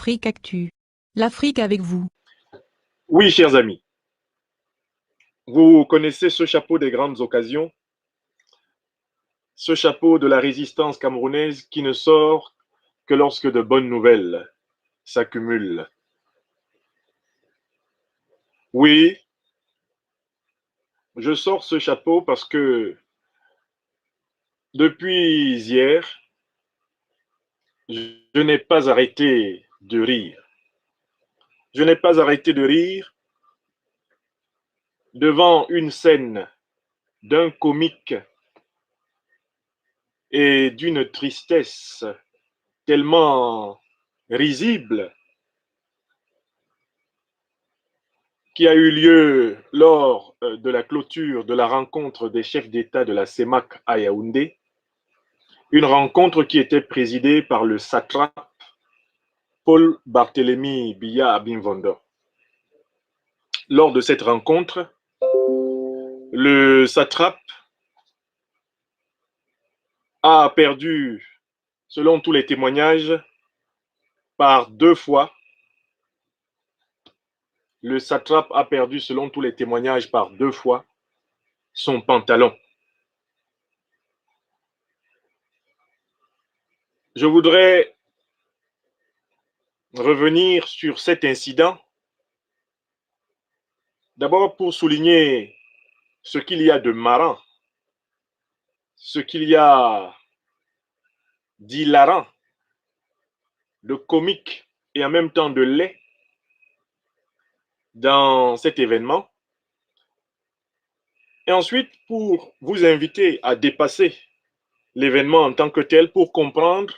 Afrique Actu. L'Afrique avec vous. Oui, chers amis, vous connaissez ce chapeau des grandes occasions, ce chapeau de la résistance camerounaise qui ne sort que lorsque de bonnes nouvelles s'accumulent. Oui, je sors ce chapeau parce que depuis hier, je n'ai pas arrêté de rire. Je n'ai pas arrêté de rire devant une scène d'un comique et d'une tristesse tellement risible qui a eu lieu lors de la clôture de la rencontre des chefs d'État de la CEMAC à Yaoundé, une rencontre qui était présidée par le satrape Paul Barthélemy Biya Abimvondo. Lors de cette rencontre, le satrape a perdu, selon tous les témoignages, par 2 fois. Le satrape a perdu, selon tous les témoignages, par 2 fois son pantalon. Je voudrais revenir sur cet incident, d'abord pour souligner ce qu'il y a de marrant, ce qu'il y a d'hilarant, de comique et en même temps de laid dans cet événement. Et ensuite, pour vous inviter à dépasser l'événement en tant que tel pour comprendre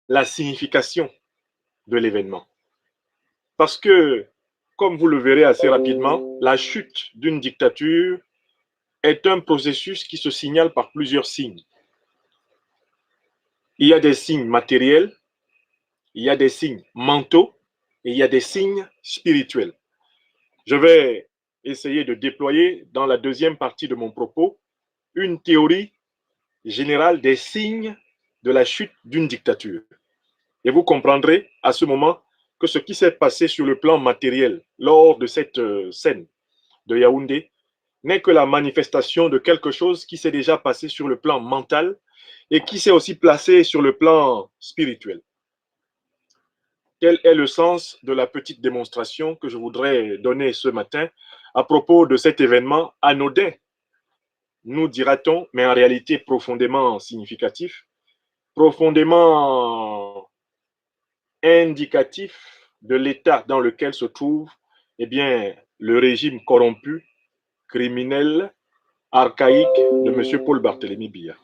la signification de l'événement. Parce que, comme vous le verrez assez rapidement, la chute d'une dictature est un processus qui se signale par plusieurs signes. Il y a des signes matériels, il y a des signes mentaux et il y a des signes spirituels. Je vais essayer de déployer dans la deuxième partie de mon propos une théorie générale des signes de la chute d'une dictature. Et vous comprendrez à ce moment que ce qui s'est passé sur le plan matériel lors de cette scène de Yaoundé n'est que la manifestation de quelque chose qui s'est déjà passé sur le plan mental et qui s'est aussi placé sur le plan spirituel. Quel est le sens de la petite démonstration que je voudrais donner ce matin à propos de cet événement anodin, nous dira-t-on, mais en réalité profondément significatif, profondément indicatif de l'état dans lequel se trouve le régime corrompu, criminel, archaïque de M. Paul Barthélemy Biya.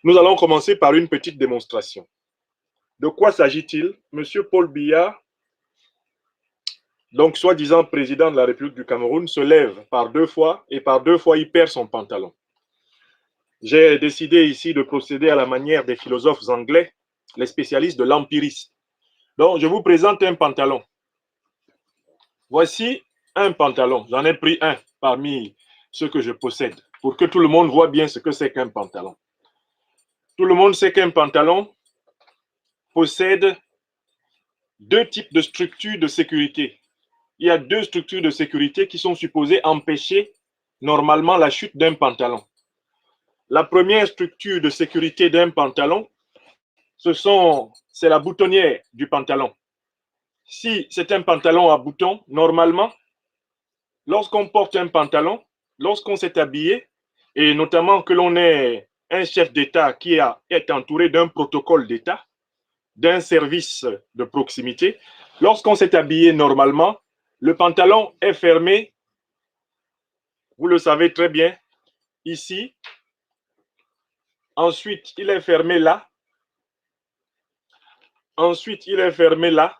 Nous allons commencer par une petite démonstration. De quoi s'agit-il? M. Paul Biya, donc soi-disant président de la République du Cameroun, se lève par 2 fois et par 2 fois il perd son pantalon. J'ai décidé ici de procéder à la manière des philosophes anglais, les spécialistes de l'empirisme. Donc je vous présente un pantalon. Voici un pantalon. J'en ai pris un parmi ceux que je possède pour que tout le monde voit bien ce que c'est qu'un pantalon. Tout le monde sait qu'un pantalon possède 2 types de structures de sécurité. Il y a 2 structures de sécurité qui sont supposées empêcher normalement la chute d'un pantalon. La première structure de sécurité d'un pantalon, c'est la boutonnière du pantalon. Si c'est un pantalon à boutons, normalement, lorsqu'on porte un pantalon, lorsqu'on s'est habillé, et notamment que l'on est un chef d'État qui est entouré d'un protocole d'État, d'un service de proximité, lorsqu'on s'est habillé normalement, le pantalon est fermé, vous le savez très bien, ici. Ensuite, il est fermé là. Ensuite, il est fermé là.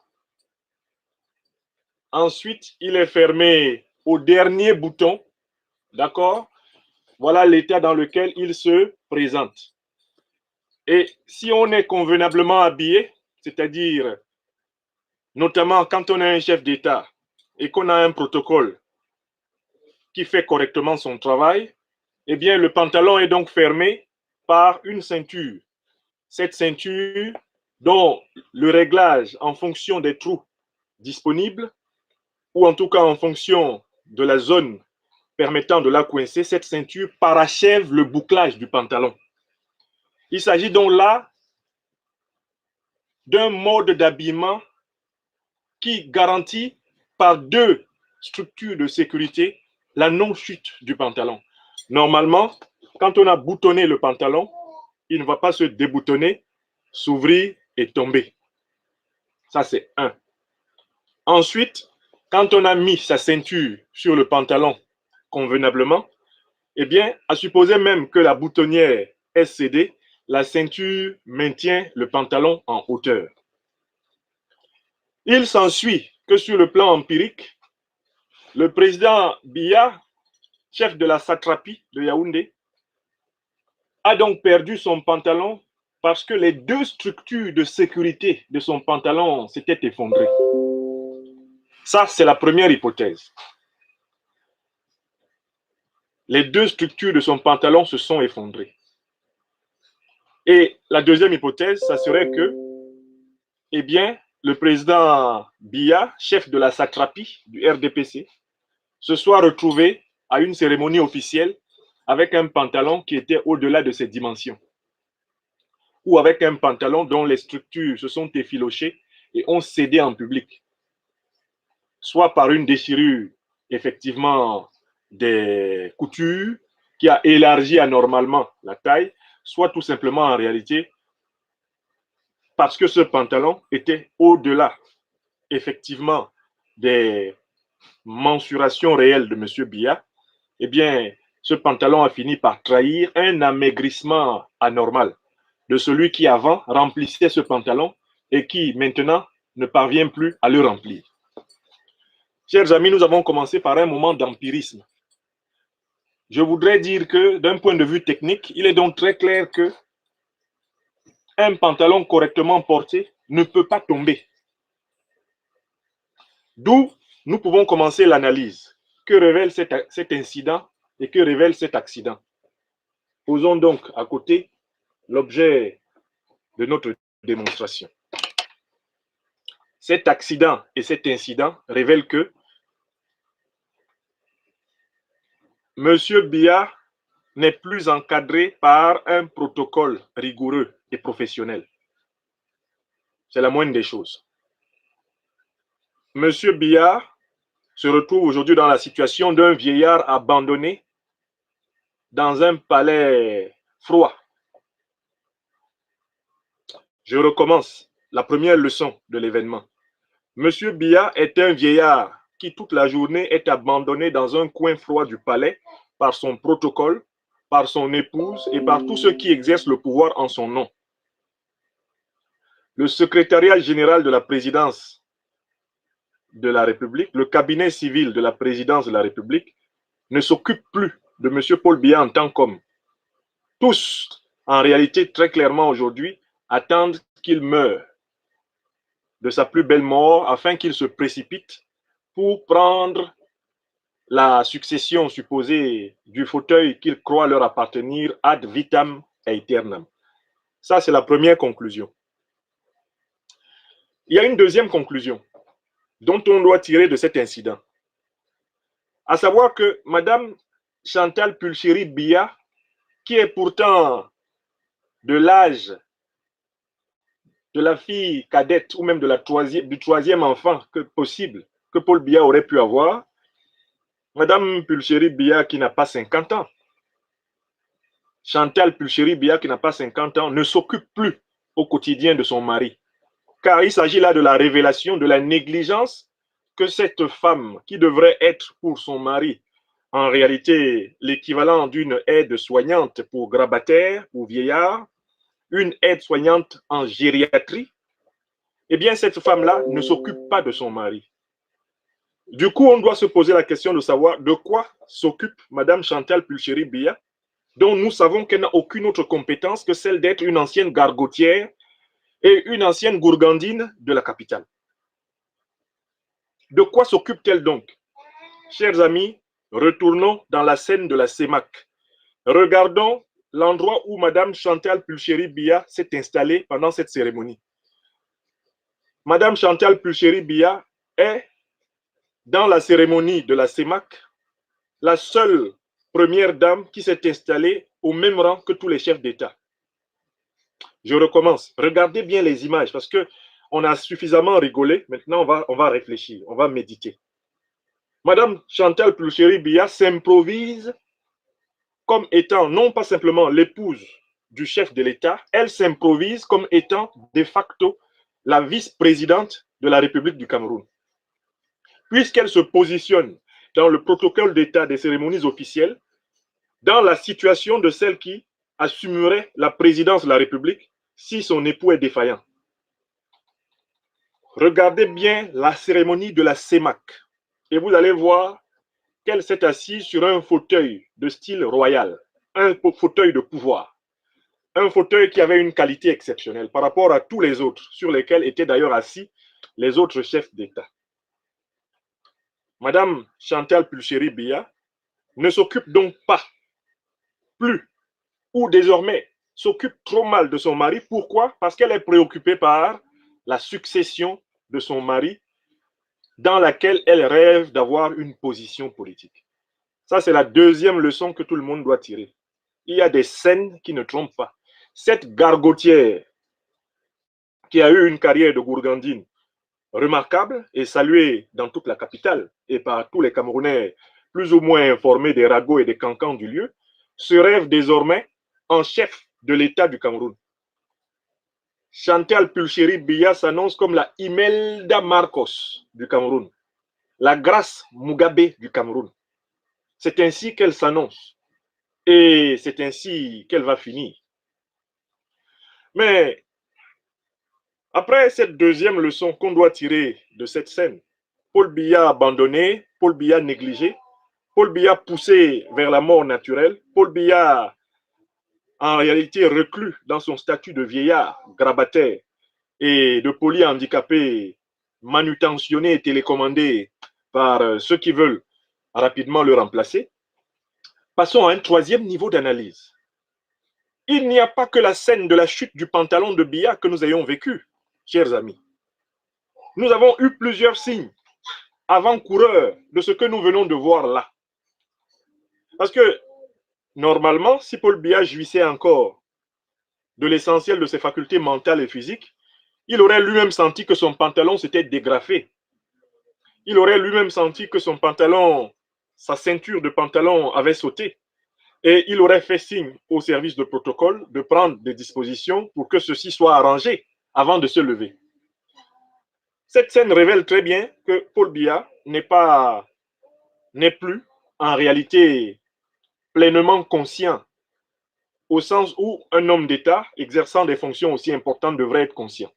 Ensuite, il est fermé au dernier bouton. D'accord? Voilà l'état dans lequel il se présente. Et si on est convenablement habillé, c'est-à-dire notamment quand on est un chef d'État et qu'on a un protocole qui fait correctement son travail, eh bien le pantalon est donc fermé par une ceinture. Cette ceinture dont le réglage en fonction des trous disponibles, ou en tout cas en fonction de la zone permettant de la coincer, cette ceinture parachève le bouclage du pantalon. Il s'agit donc là d'un mode d'habillement qui garantit par deux structures de sécurité la non-chute du pantalon. Normalement, quand on a boutonné le pantalon, il ne va pas se déboutonner, s'ouvrir et tomber. Ça, c'est un. Ensuite, quand on a mis sa ceinture sur le pantalon convenablement, eh bien, à supposer même que la boutonnière est cédée, la ceinture maintient le pantalon en hauteur. Il s'ensuit que sur le plan empirique, le président Biya, chef de la satrapie de Yaoundé, a donc perdu son pantalon parce que les deux structures de sécurité de son pantalon s'étaient effondrées. Ça, c'est la première hypothèse. Les deux structures de son pantalon se sont effondrées. Et la deuxième hypothèse, ça serait que, eh bien, le président Biya, chef de la satrapie du RDPC, se soit retrouvé à une cérémonie officielle avec un pantalon qui était au-delà de ses dimensions, ou avec un pantalon dont les structures se sont effilochées et ont cédé en public, soit par une déchirure effectivement des coutures qui a élargi anormalement la taille, soit tout simplement en réalité parce que ce pantalon était au-delà effectivement des mensurations réelles de M. Biya. Eh bien, ce pantalon a fini par trahir un amaigrissement anormal de celui qui avant remplissait ce pantalon et qui maintenant ne parvient plus à le remplir. Chers amis, nous avons commencé par un moment d'empirisme. Je voudrais dire que d'un point de vue technique, il est donc très clair que un pantalon correctement porté ne peut pas tomber. D'où nous pouvons commencer l'analyse. Que révèle cet incident et que révèle cet accident? Posons donc à côté l'objet de notre démonstration. Cet accident et cet incident révèlent que M. Biya n'est plus encadré par un protocole rigoureux et professionnel. C'est la moindre des choses. M. Biya se retrouve aujourd'hui dans la situation d'un vieillard abandonné dans un palais froid. Je recommence la première leçon de l'événement. M. Biya est un vieillard qui toute la journée est abandonné dans un coin froid du palais par son protocole, par son épouse et par tous ceux qui exercent le pouvoir en son nom. Le secrétariat général de la présidence de la République, le cabinet civil de la présidence de la République ne s'occupe plus de M. Paul Biya en tant qu'homme. Tous, en réalité, très clairement aujourd'hui, attendent qu'il meure de sa plus belle mort afin qu'il se précipite pour prendre la succession supposée du fauteuil qu'ils croient leur appartenir ad vitam aeternam. Ça, c'est la première conclusion. Il y a une deuxième conclusion dont on doit tirer de cet incident, à savoir que Madame Chantal Pulchéry Biya, qui est pourtant de l'âge de la fille cadette ou même du troisième enfant que possible que Paul Biya aurait pu avoir, Madame Pulchéry Biya qui n'a pas 50 ans, Chantal Pulchéry Biya qui n'a pas 50 ans, ne s'occupe plus au quotidien de son mari. Car il s'agit là de la révélation de la négligence que cette femme, qui devrait être pour son mari, en réalité l'équivalent d'une aide-soignante pour grabataire, pour vieillard, une aide-soignante en gériatrie, eh bien cette femme-là ne s'occupe pas de son mari. Du coup, on doit se poser la question de savoir de quoi s'occupe Madame Chantal Pulchéry Biya, dont nous savons qu'elle n'a aucune autre compétence que celle d'être une ancienne gargotière et une ancienne gourgandine de la capitale. De quoi s'occupe-t-elle donc? Chers amis, retournons dans la scène de la CEMAC. Regardons l'endroit où Madame Chantal Pulchéry Biya s'est installée pendant cette cérémonie. Madame Chantal Pulchéry-Biya est, dans la cérémonie de la CEMAC, la seule première dame qui s'est installée au même rang que tous les chefs d'État. Je recommence. Regardez bien les images parce que on a suffisamment rigolé. Maintenant, on va réfléchir, on va méditer. Madame Chantal Pulchéry-Biya s'improvise comme étant non pas simplement l'épouse du chef de l'État, elle s'improvise comme étant de facto la vice-présidente de la République du Cameroun. Puisqu'elle se positionne dans le protocole d'État des cérémonies officielles, dans la situation de celle qui assumerait la présidence de la République si son époux est défaillant. Regardez bien la cérémonie de la CEMAC et vous allez voir qu'elle s'est assise sur un fauteuil de style royal, un fauteuil de pouvoir, un fauteuil qui avait une qualité exceptionnelle par rapport à tous les autres, sur lesquels étaient d'ailleurs assis les autres chefs d'État. Madame Chantal Pulchéry-Biya ne s'occupe donc pas plus ou désormais s'occupe trop mal de son mari. Pourquoi? Parce qu'elle est préoccupée par la succession de son mari dans laquelle elle rêve d'avoir une position politique. Ça, c'est la deuxième leçon que tout le monde doit tirer. Il y a des scènes qui ne trompent pas. Cette gargotière qui a eu une carrière de gourgandine remarquable et saluée dans toute la capitale et par tous les Camerounais plus ou moins informés des ragots et des cancans du lieu, se rêve désormais en chef de l'État du Cameroun. Chantal Pulchéry-Biya s'annonce comme la Imelda Marcos du Cameroun, la Grace Mugabe du Cameroun. C'est ainsi qu'elle s'annonce et c'est ainsi qu'elle va finir. Mais après cette deuxième leçon qu'on doit tirer de cette scène, Paul Biya abandonné, Paul Biya négligé, Paul Biya poussé vers la mort naturelle, Paul Biya en réalité reclus dans son statut de vieillard grabataire et de polyhandicapé manutentionné et télécommandé par ceux qui veulent rapidement le remplacer. Passons à un troisième niveau d'analyse. Il n'y a pas que la scène de la chute du pantalon de Biya que nous ayons vécue, chers amis. Nous avons eu plusieurs signes avant-coureurs de ce que nous venons de voir là. Parce que, normalement, si Paul Biya jouissait encore de l'essentiel de ses facultés mentales et physiques, il aurait lui-même senti que son pantalon s'était dégrafé. Il aurait lui-même senti que son pantalon, sa ceinture de pantalon avait sauté. Et il aurait fait signe au service de protocole de prendre des dispositions pour que ceci soit arrangé avant de se lever. Cette scène révèle très bien que Paul Biya n'est plus en réalité pleinement conscient, au sens où un homme d'État exerçant des fonctions aussi importantes devrait être conscient.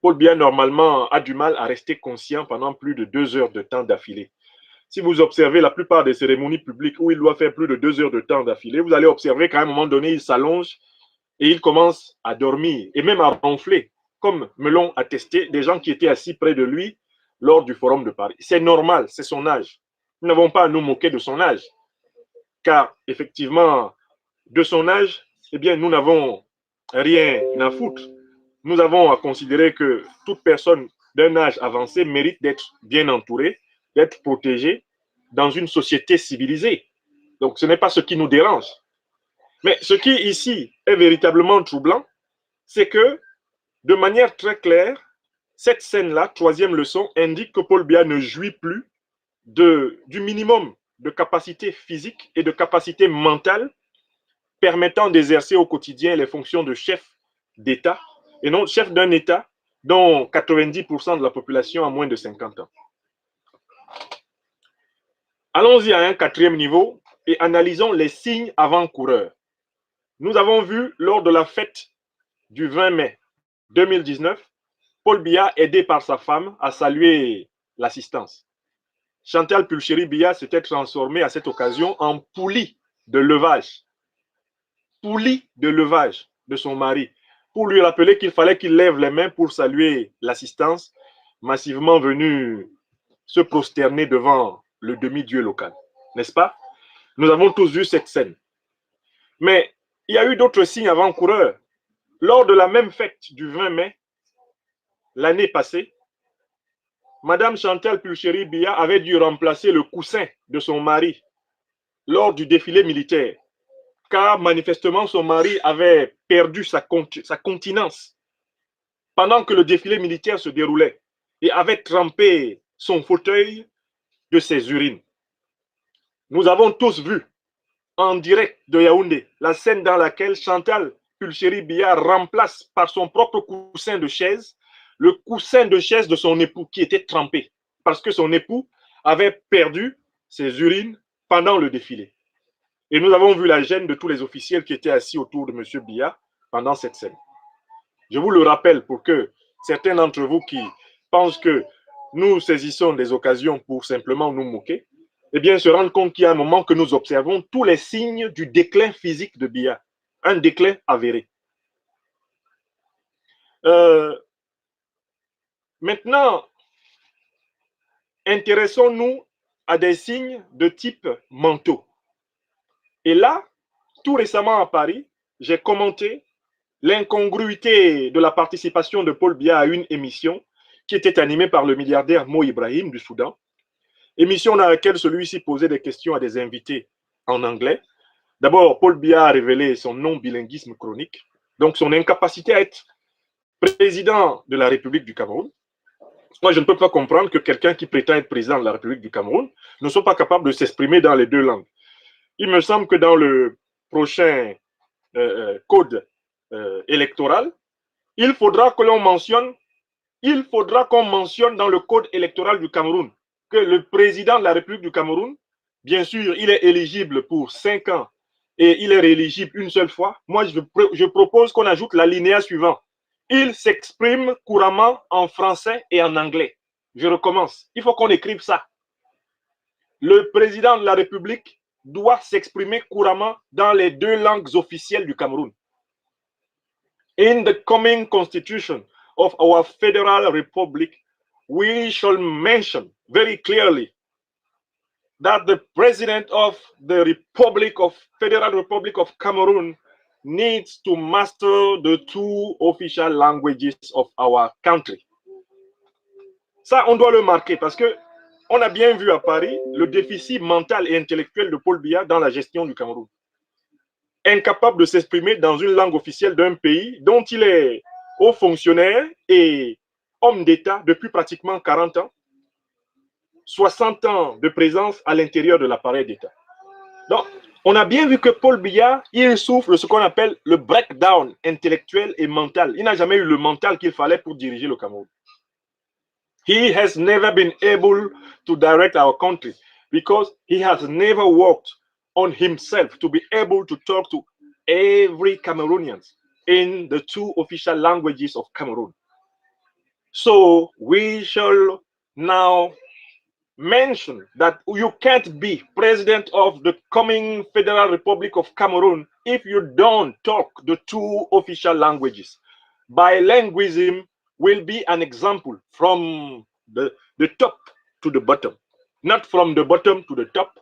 Paul Biya, normalement, a du mal à rester conscient pendant plus de 2 heures de temps d'affilée. Si vous observez la plupart des cérémonies publiques où il doit faire plus de 2 heures de temps d'affilée, vous allez observer qu'à un moment donné, il s'allonge et il commence à dormir et même à ronfler, comme me l'ont attesté des gens qui étaient assis près de lui lors du Forum de Paris. C'est normal, c'est son âge. Nous n'avons pas à nous moquer de son âge, car effectivement, de son âge, eh bien, nous n'avons rien à foutre. Nous avons à considérer que toute personne d'un âge avancé mérite d'être bien entourée, d'être protégée dans une société civilisée. Donc, ce n'est pas ce qui nous dérange. Mais ce qui ici est véritablement troublant, c'est que, de manière très claire, cette scène-là, troisième leçon, indique que Paul Biya ne jouit plus du minimum de capacité physique et de capacité mentale permettant d'exercer au quotidien les fonctions de chef d'État et non chef d'un État dont 90% de la population a moins de 50 ans. Allons-y à un quatrième niveau et analysons les signes avant-coureurs. Nous avons vu lors de la fête du 20 mai 2019, Paul Biya, aidé par sa femme, a salué l'assistance. Chantal Pulchéry-Biya s'était transformée à cette occasion en poulie de levage. Poulie de levage de son mari, pour lui rappeler qu'il fallait qu'il lève les mains pour saluer l'assistance massivement venue se prosterner devant le demi-dieu local. N'est-ce pas? Nous avons tous vu cette scène. Mais il y a eu d'autres signes avant-coureurs. Lors de la même fête du 20 mai, l'année passée, Madame Chantal Pulchéry Biya avait dû remplacer le coussin de son mari lors du défilé militaire, car manifestement son mari avait perdu sa continence pendant que le défilé militaire se déroulait et avait trempé son fauteuil de ses urines. Nous avons tous vu en direct de Yaoundé la scène dans laquelle Chantal Pulchéry Biya remplace par son propre coussin de chaise le coussin de chaise de son époux qui était trempé parce que son époux avait perdu ses urines pendant le défilé. Et nous avons vu la gêne de tous les officiels qui étaient assis autour de M. Biya pendant cette scène. Je vous le rappelle pour que certains d'entre vous qui pensent que nous saisissons des occasions pour simplement nous moquer, eh bien, se rendent compte qu'il y a un moment que nous observons tous les signes du déclin physique de Biya, un déclin avéré. Maintenant, intéressons-nous à des signes de type mentaux. Et là, tout récemment à Paris, j'ai commenté l'incongruité de la participation de Paul Biya à une émission qui était animée par le milliardaire Mo Ibrahim du Soudan, émission dans laquelle celui-ci posait des questions à des invités en anglais. D'abord, Paul Biya a révélé son non-bilinguisme chronique, donc son incapacité à être président de la République du Cameroun. Moi, je ne peux pas comprendre que quelqu'un qui prétend être président de la République du Cameroun ne soit pas capable de s'exprimer dans les deux langues. Il me semble que dans le prochain code électoral, il faudra qu'on mentionne dans le code électoral du Cameroun que le président de la République du Cameroun, bien sûr, il est éligible pour 5 ans et il est rééligible une seule fois. Moi, je propose qu'on ajoute l'alinéa suivant. Il s'exprime couramment en français et en anglais. Je recommence. Il faut qu'on écrive ça. Le président de la République doit s'exprimer couramment dans les deux langues officielles du Cameroun. In the coming constitution of our federal republic, we shall mention very clearly that the president of the Federal Republic of Cameroon needs to master the two official languages of our country. Ça, on doit le marquer parce que on a bien vu à Paris le déficit mental et intellectuel de Paul Biya dans la gestion du Cameroun. Incapable de s'exprimer dans une langue officielle d'un pays dont il est haut fonctionnaire et homme d'État depuis pratiquement 40 ans, 60 ans de présence à l'intérieur de l'appareil d'État. Donc, on a bien vu que Paul Biya, il souffre de ce qu'on appelle le breakdown intellectuel et mental. Il n'a jamais eu le mental qu'il fallait pour diriger le Cameroun. He has never been able to direct our country because he has never worked on himself to be able to talk to every Cameroonian in the two official languages of Cameroon. So we shall now mention that you can't be president of the coming Federal Republic of Cameroon if you don't talk the two official languages. Bilingualism will be an example from the top to the bottom. Not from the bottom to the top,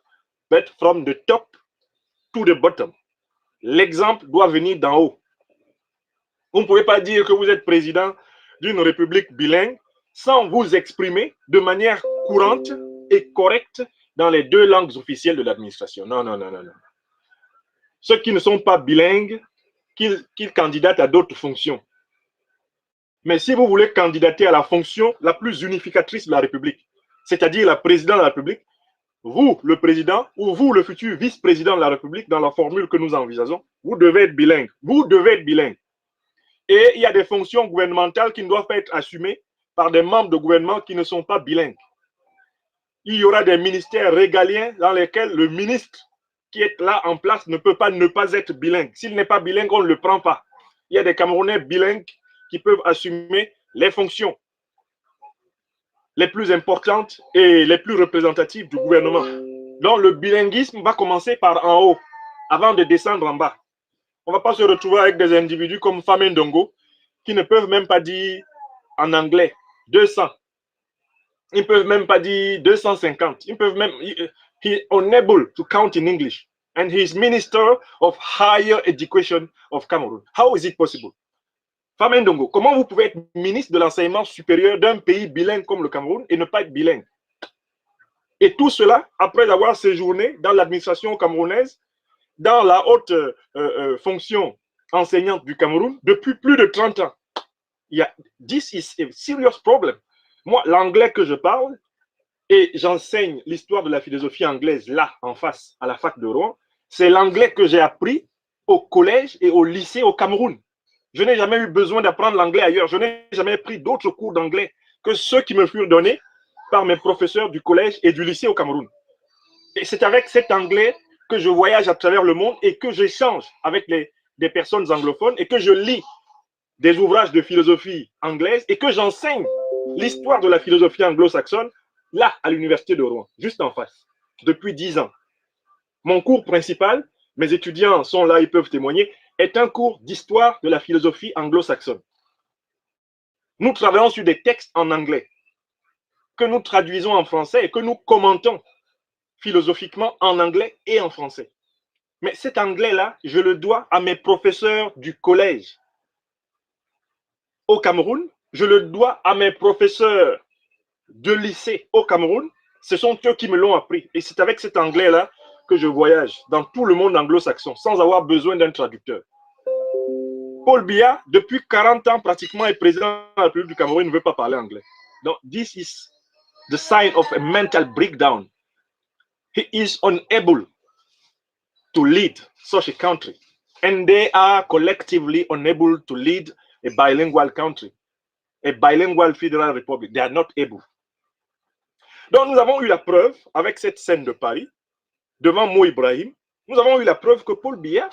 but from the top to the bottom. L'exemple doit venir d'en haut. Vous ne pouvez pas dire que vous êtes président d'une république bilingue sans vous exprimer de manière courante et correcte dans les deux langues officielles de l'administration. Non, non, non, non, non. Ceux qui ne sont pas bilingues, qu'ils candidatent à d'autres fonctions. Mais si vous voulez candidater à la fonction la plus unificatrice de la République, c'est-à-dire la présidente de la République, vous, le président, ou vous, le futur vice-président de la République, dans la formule que nous envisageons, vous devez être bilingue. Vous devez être bilingue. Et il y a des fonctions gouvernementales qui ne doivent pas être assumées par des membres de gouvernement qui ne sont pas bilingues. Il y aura des ministères régaliens dans lesquels le ministre qui est là en place ne peut pas ne pas être bilingue. S'il n'est pas bilingue, on ne le prend pas. Il y a des Camerounais bilingues qui peuvent assumer les fonctions les plus importantes et les plus représentatives du gouvernement. Donc le bilinguisme va commencer par en haut, avant de descendre en bas. On ne va pas se retrouver avec des individus comme Famen Dongo qui ne peuvent même pas dire en anglais 200. Ils ne peuvent même pas dire 250. Ils peuvent même... He is unable to count in English. And he is Minister of Higher Education of Cameroon. How is it possible? Famendongo, comment vous pouvez être ministre de l'enseignement supérieur d'un pays bilingue comme le Cameroun et ne pas être bilingue? Et tout cela après avoir séjourné dans l'administration camerounaise, dans la haute fonction enseignante du Cameroun depuis plus de 30 ans. This is a serious problem. Moi, l'anglais que je parle, et j'enseigne l'histoire de la philosophie anglaise là, en face, à la fac de Rouen, c'est l'anglais que j'ai appris au collège et au lycée au Cameroun. Je n'ai jamais eu besoin d'apprendre l'anglais ailleurs. Je n'ai jamais pris d'autres cours d'anglais que ceux qui me furent donnés par mes professeurs du collège et du lycée au Cameroun. Et c'est avec cet anglais que je voyage à travers le monde et que j'échange avec des personnes anglophones et que je lis des ouvrages de philosophie anglaise et que j'enseigne l'histoire de la philosophie anglo-saxonne là, à l'université de Rouen, juste en face, depuis 10 ans. Mon cours principal, mes étudiants sont là, ils peuvent témoigner, est un cours d'histoire de la philosophie anglo-saxonne. Nous travaillons sur des textes en anglais que nous traduisons en français et que nous commentons philosophiquement en anglais et en français. Mais cet anglais-là, je le dois à mes professeurs du collège au Cameroun, je le dois à mes professeurs de lycée au Cameroun. Ce sont eux qui me l'ont appris. Et c'est avec cet anglais-là que je voyage dans tout le monde anglo-saxon sans avoir besoin d'un traducteur. Paul Biya, depuis 40 ans pratiquement, est président de la République du Cameroun, il ne veut pas parler anglais. Donc, this is the sign of a mental breakdown. He is unable to lead such a country. And they are collectively unable to lead a bilingual country, a bilingual federal republic. They are not able. Donc, nous avons eu la preuve, avec cette scène de Paris, devant Mo Ibrahim, nous avons eu la preuve que Paul Biya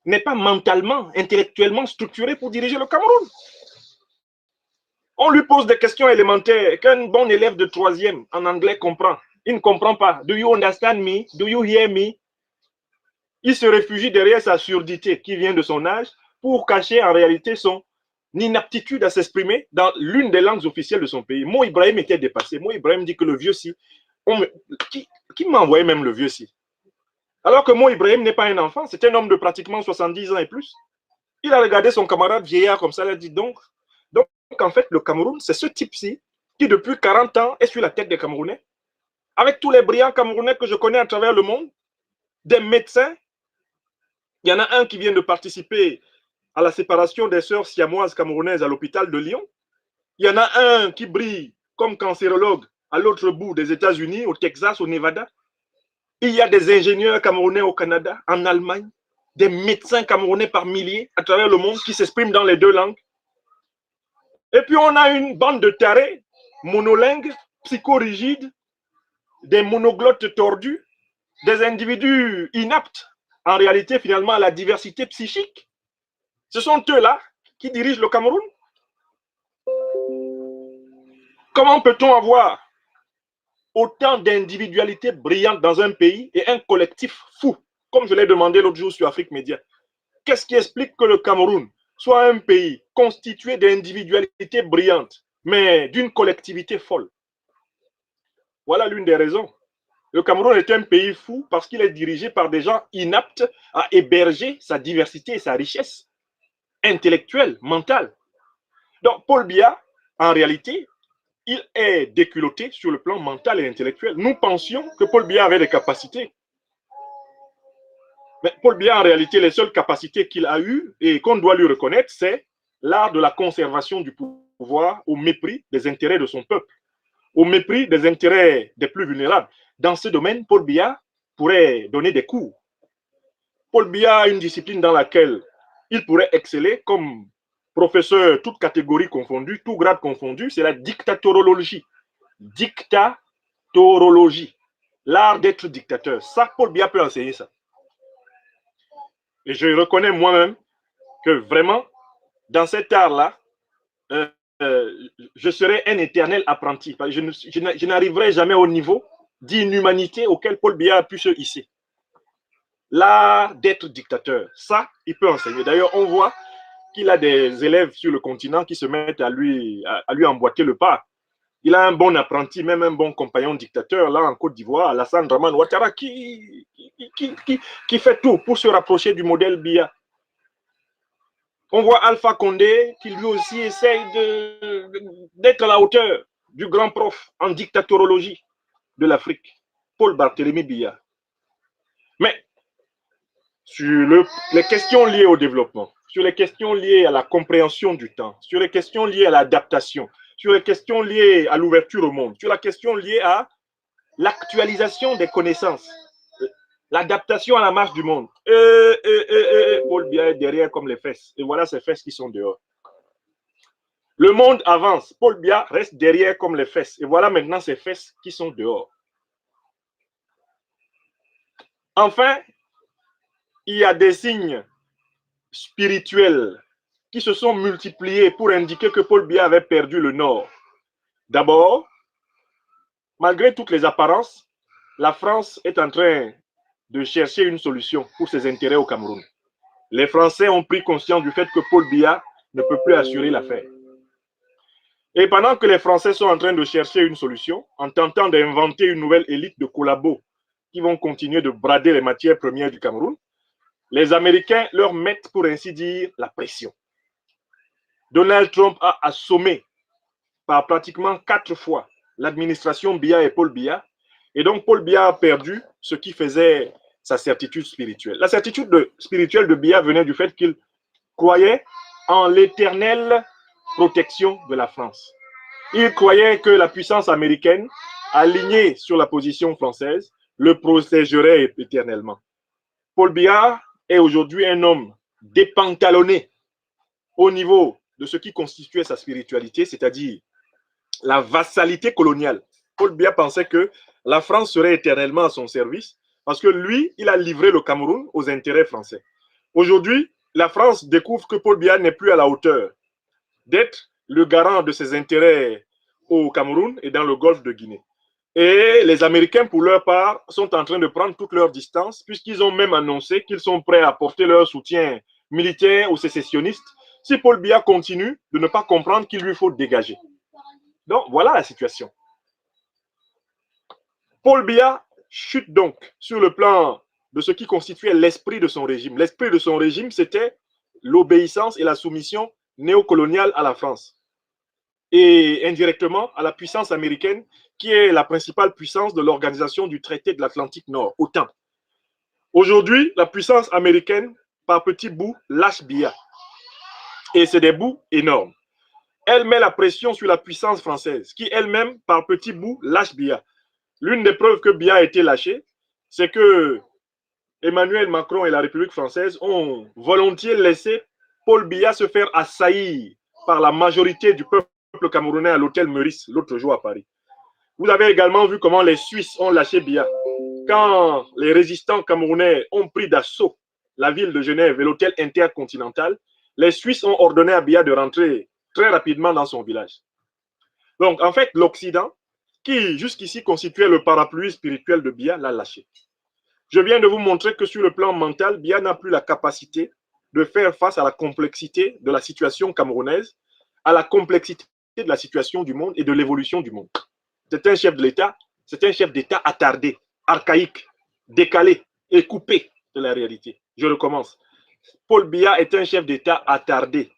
n'est pas mentalement, intellectuellement structuré pour diriger le Cameroun. On lui pose des questions élémentaires qu'un bon élève de 3e en anglais comprend. Il ne comprend pas. Do you understand me? Do you hear me? Il se réfugie derrière sa surdité qui vient de son âge pour cacher en réalité son inaptitude à s'exprimer dans l'une des langues officielles de son pays. Mo Ibrahim était dépassé. Mo Ibrahim dit que le vieux si, qui m'a envoyé même le vieux si? Alors que Mo Ibrahim n'est pas un enfant, c'est un homme de pratiquement 70 ans et plus. Il a regardé son camarade vieillard comme ça, il a dit donc en fait, le Cameroun, c'est ce type-ci qui depuis 40 ans est sur la tête des Camerounais. Avec tous les brillants Camerounais que je connais à travers le monde, des médecins, il y en a un qui vient de participer à la séparation des sœurs siamoises camerounaises à l'hôpital de Lyon. Il y en a un qui brille comme cancérologue à l'autre bout des États-Unis, au Texas, au Nevada. Il y a des ingénieurs camerounais au Canada, en Allemagne, des médecins camerounais par milliers à travers le monde qui s'expriment dans les deux langues. Et puis on a une bande de tarés, monolingues, psychorigides, des monoglottes tordus, des individus inaptes en réalité finalement à la diversité psychique. Ce sont eux-là qui dirigent le Cameroun. Comment peut-on avoir autant d'individualités brillantes dans un pays et un collectif fou, comme je l'ai demandé l'autre jour sur Afrique Média? Qu'est-ce qui explique que le Cameroun soit un pays constitué d'individualités brillantes, mais d'une collectivité folle? Voilà l'une des raisons. Le Cameroun est un pays fou parce qu'il est dirigé par des gens inaptes à héberger sa diversité et sa richesse intellectuelle, mentale. Donc, Paul Biya, en réalité, il est déculotté sur le plan mental et intellectuel. Nous pensions que Paul Biya avait des capacités. Mais Paul Biya, en réalité, les seules capacités qu'il a eues et qu'on doit lui reconnaître, c'est l'art de la conservation du pouvoir au mépris des intérêts de son peuple, au mépris des intérêts des plus vulnérables. Dans ce domaine, Paul Biya pourrait donner des cours. Paul Biya a une discipline dans laquelle il pourrait exceller comme professeur, toute catégorie confondue, tout grade confondu, c'est la dictatorologie. Dictatorologie. L'art d'être dictateur. Ça, Paul Biya peut enseigner ça. Et je reconnais moi-même que vraiment, dans cet art-là, je serai un éternel apprenti. Je n'arriverai jamais au niveau d'inhumanité auquel Paul Biya a pu se hisser. L'art d'être dictateur, ça, il peut enseigner. D'ailleurs, on voit qu'il a des élèves sur le continent qui se mettent à lui emboîter le pas. Il a un bon apprenti, même un bon compagnon dictateur, là, en Côte d'Ivoire, Alassane Dramane Ouattara, qui fait tout pour se rapprocher du modèle Biya. On voit Alpha Condé qui lui aussi essaye d'être à la hauteur du grand prof en dictatorologie de l'Afrique, Paul Barthélemy Biya. Mais sur les questions liées au développement, sur les questions liées à la compréhension du temps, sur les questions liées à l'adaptation, sur les questions liées à l'ouverture au monde, sur la question liée à l'actualisation des connaissances, l'adaptation à la marche du monde. Paul Biya est derrière comme les fesses. Et voilà ces fesses qui sont dehors. Le monde avance. Paul Biya reste derrière comme les fesses. Et voilà maintenant ces fesses qui sont dehors. Enfin, il y a des signes spirituels qui se sont multipliés pour indiquer que Paul Biya avait perdu le nord. D'abord, malgré toutes les apparences, la France est en train de chercher une solution pour ses intérêts au Cameroun. Les Français ont pris conscience du fait que Paul Biya ne peut plus assurer l'affaire. Et pendant que les Français sont en train de chercher une solution, en tentant d'inventer une nouvelle élite de collabos qui vont continuer de brader les matières premières du Cameroun, les Américains leur mettent, pour ainsi dire, la pression. Donald Trump a assommé par pratiquement 4 fois l'administration Biya et Paul Biya, et donc Paul Biya a perdu ce qui faisait sa certitude spirituelle. La certitude spirituelle de Biya venait du fait qu'il croyait en l'éternelle protection de la France. Il croyait que la puissance américaine, alignée sur la position française, le protégerait éternellement. Paul Biya est aujourd'hui un homme dépantalonné au niveau de ce qui constituait sa spiritualité, c'est-à-dire la vassalité coloniale. Paul Biya pensait que la France serait éternellement à son service parce que lui, il a livré le Cameroun aux intérêts français. Aujourd'hui, la France découvre que Paul Biya n'est plus à la hauteur d'être le garant de ses intérêts au Cameroun et dans le golfe de Guinée. Et les Américains, pour leur part, sont en train de prendre toute leur distance puisqu'ils ont même annoncé qu'ils sont prêts à apporter leur soutien militaire aux sécessionnistes si Paul Biya continue de ne pas comprendre qu'il lui faut dégager. Donc, voilà la situation. Paul Biya chute donc sur le plan de ce qui constituait l'esprit de son régime. L'esprit de son régime, c'était l'obéissance et la soumission néocoloniale à la France et indirectement à la puissance américaine qui est la principale puissance de l'organisation du traité de l'Atlantique Nord, OTAN. Aujourd'hui, la puissance américaine, par petits bouts, lâche Biya. Et c'est des bouts énormes. Elle met la pression sur la puissance française, qui elle-même, par petits bouts, lâche Biya. L'une des preuves que Biya a été lâché, c'est que Emmanuel Macron et la République française ont volontiers laissé Paul Biya se faire assaillir par la majorité du peuple camerounais à l'hôtel Meurice l'autre jour à Paris. Vous avez également vu comment les Suisses ont lâché Biya. Quand les résistants camerounais ont pris d'assaut la ville de Genève et l'hôtel intercontinental, les Suisses ont ordonné à Biya de rentrer très rapidement dans son village. Donc, en fait, l'Occident, qui jusqu'ici constituait le parapluie spirituel de Biya, l'a lâché. Je viens de vous montrer que sur le plan mental, Biya n'a plus la capacité de faire face à la complexité de la situation camerounaise, à la complexité de la situation du monde et de l'évolution du monde. C'est un chef de l'État, c'est un chef d'État attardé, archaïque, décalé et coupé de la réalité. Je recommence. Paul Biya est un chef d'État attardé,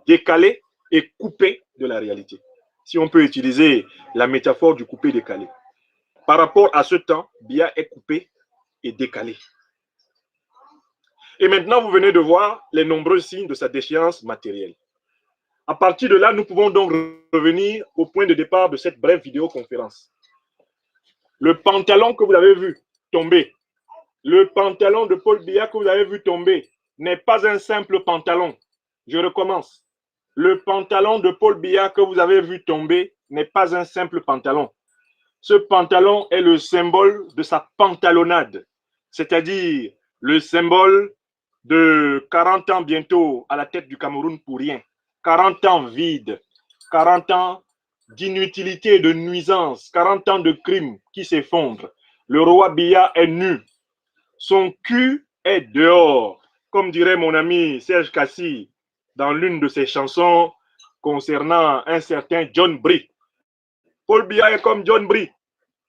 décalé et coupé de la réalité. Si on peut utiliser la métaphore du coupé-décalé. Par rapport à ce temps, Biya est coupé et décalé. Et maintenant, vous venez de voir les nombreux signes de sa déchéance matérielle. À partir de là, nous pouvons donc revenir au point de départ de cette brève vidéoconférence. Le pantalon que vous avez vu tomber, le pantalon de Paul Biya que vous avez vu tomber, n'est pas un simple pantalon. Je recommence. Le pantalon de Paul Biya que vous avez vu tomber n'est pas un simple pantalon. Ce pantalon est le symbole de sa pantalonnade, c'est-à-dire le symbole de 40 ans bientôt à la tête du Cameroun pour rien. 40 ans vides, 40 ans d'inutilité et de nuisance, 40 ans de crimes qui s'effondrent. Le roi Biya est nu. Son cul est dehors. Comme dirait mon ami Serge Kassi dans l'une de ses chansons concernant un certain John Brie. Paul Biya est comme John Brie.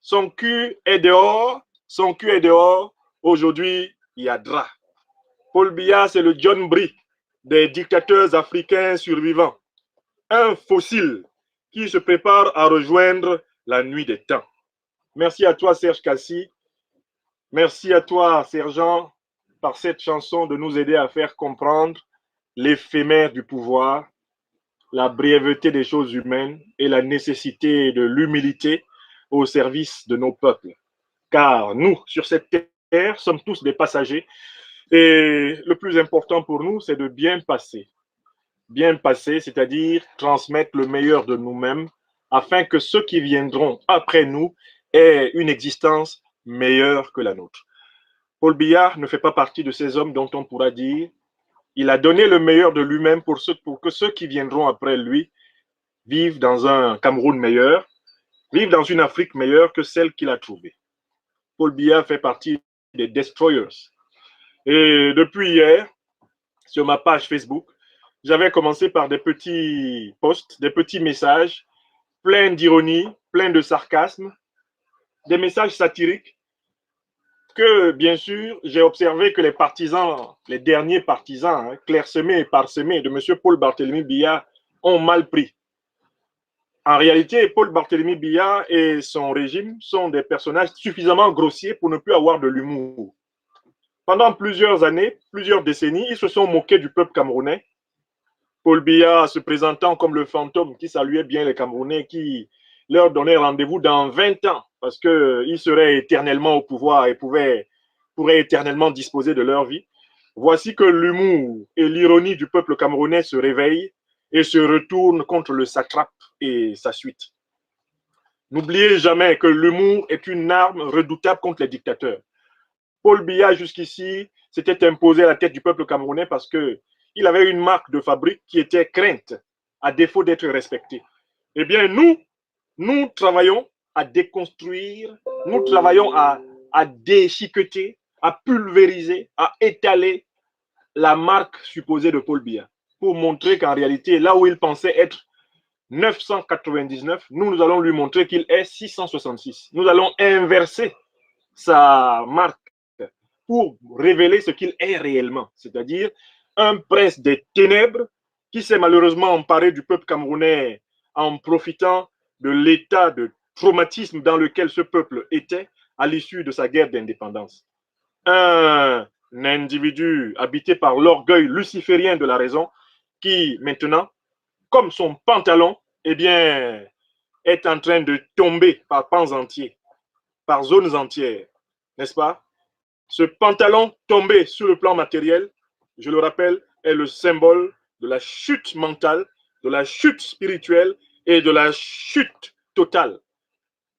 Son cul est dehors. Son cul est dehors. Aujourd'hui, il y a drap. Paul Biya, c'est le John Brie des dictateurs africains survivants, un fossile qui se prépare à rejoindre la nuit des temps. Merci à toi, Serge Kassi. Merci à toi, Sergent, par cette chanson de nous aider à faire comprendre l'éphémère du pouvoir, la brièveté des choses humaines et la nécessité de l'humilité au service de nos peuples. Car nous, sur cette terre, sommes tous des passagers et le plus important pour nous, c'est de bien passer. Bien passer, c'est-à-dire transmettre le meilleur de nous-mêmes afin que ceux qui viendront après nous aient une existence meilleure que la nôtre. Paul Biya ne fait pas partie de ces hommes dont on pourra dire il a donné le meilleur de lui-même pour que ceux qui viendront après lui vivent dans un Cameroun meilleur, vivent dans une Afrique meilleure que celle qu'il a trouvée. Paul Biya fait partie des Destroyers. Et depuis hier, sur ma page Facebook, j'avais commencé par des petits posts, des petits messages pleins d'ironie, pleins de sarcasme, des messages satiriques que, bien sûr, j'ai observé que les partisans, les derniers partisans, clairsemés et parsemés de M. Paul Barthélemy Biya ont mal pris. En réalité, Paul Barthélemy Biya et son régime sont des personnages suffisamment grossiers pour ne plus avoir de l'humour. Pendant plusieurs années, plusieurs décennies, ils se sont moqués du peuple camerounais. Paul Biya se présentant comme le fantôme qui saluait bien les Camerounais, qui leur donnait rendez-vous dans 20 ans parce qu'ils seraient éternellement au pouvoir et pourraient éternellement disposer de leur vie. Voici que l'humour et l'ironie du peuple camerounais se réveillent et se retournent contre le satrape et sa suite. N'oubliez jamais que l'humour est une arme redoutable contre les dictateurs. Paul Biya, jusqu'ici, s'était imposé à la tête du peuple camerounais parce qu'il avait une marque de fabrique qui était crainte, à défaut d'être respectée. Eh bien, nous travaillons à déconstruire, nous travaillons à déchiqueter, à pulvériser, à étaler la marque supposée de Paul Biya pour montrer qu'en réalité, là où il pensait être 999, nous allons lui montrer qu'il est 666. Nous allons inverser sa marque pour révéler ce qu'il est réellement, c'est-à-dire un prince des ténèbres qui s'est malheureusement emparé du peuple camerounais en profitant de l'état de traumatisme dans lequel ce peuple était à l'issue de sa guerre d'indépendance. Un individu habité par l'orgueil luciférien de la raison qui maintenant, comme son pantalon, eh bien, est en train de tomber par pans entiers, par zones entières, n'est-ce pas? Ce pantalon tombé sur le plan matériel, je le rappelle, est le symbole de la chute mentale, de la chute spirituelle et de la chute totale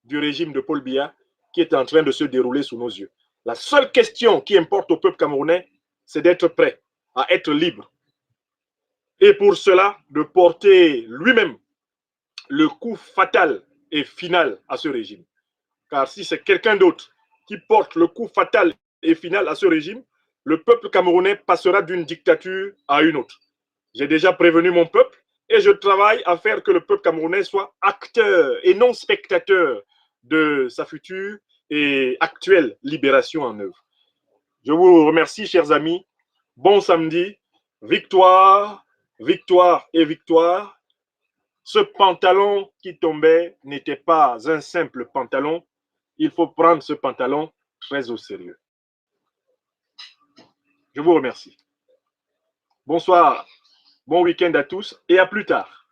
du régime de Paul Biya qui est en train de se dérouler sous nos yeux. La seule question qui importe au peuple camerounais, c'est d'être prêt à être libre. Et pour cela, de porter lui-même le coup fatal et final à ce régime. Car si c'est quelqu'un d'autre qui porte le coup fatal et final à ce régime, le peuple camerounais passera d'une dictature à une autre. J'ai déjà prévenu mon peuple et je travaille à faire que le peuple camerounais soit acteur et non spectateur de sa future et actuelle libération en œuvre. Je vous remercie, chers amis. Bon samedi. Victoire, victoire et victoire. Ce pantalon qui tombait n'était pas un simple pantalon. Il faut prendre ce pantalon très au sérieux. Je vous remercie. Bonsoir, bon week-end à tous et à plus tard.